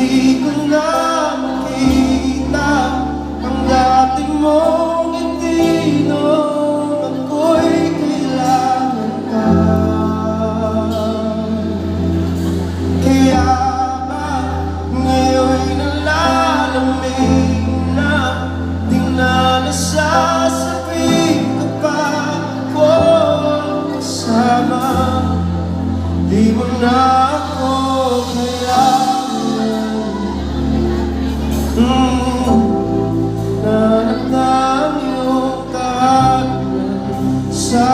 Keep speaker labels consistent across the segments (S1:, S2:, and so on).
S1: Hindi ko na makita ang dati mong ngiti noong ako'y kailangan ka. Kaya ba ngayon'y nalalamig na di na nasasabi ka pa ako kasama? Di mo na ako kailangan. Nanatang iyong kahanan sa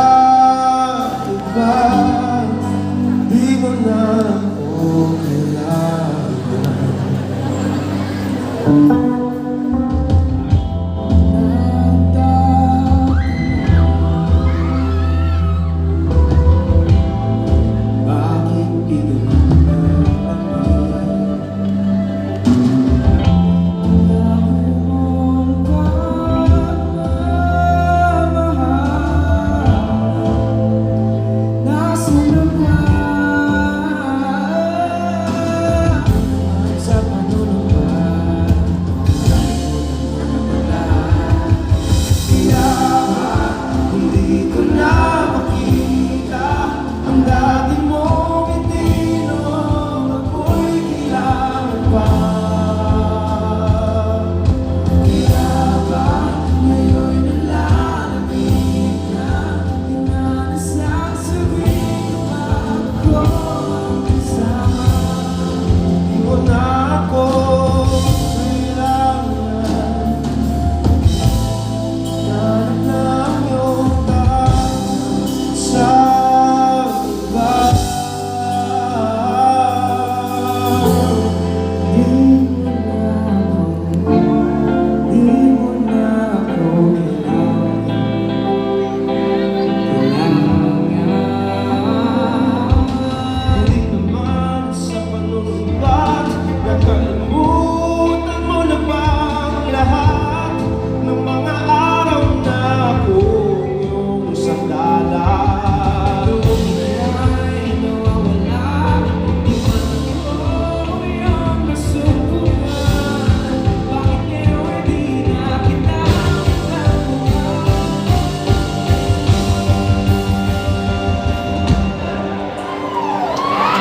S1: iba. Di mo na ako kailangan.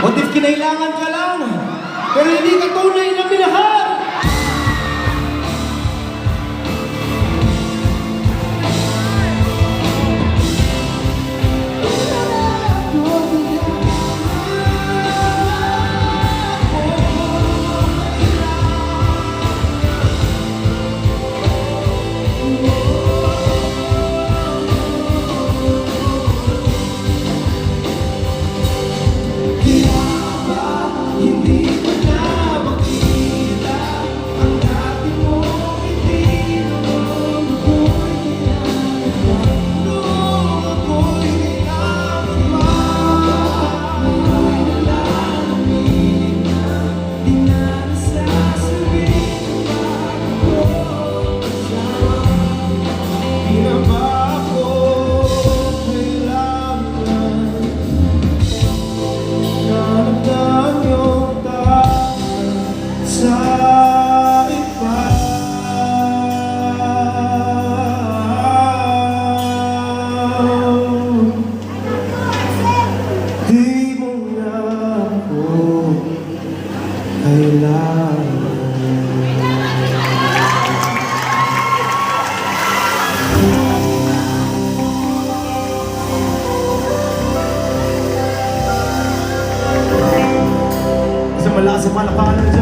S2: What if kinailangan ka lang, pero hindi ka tunay na minahal?
S1: Di mo na ako kailangan.
S2: Sa malakas sa palapakan ng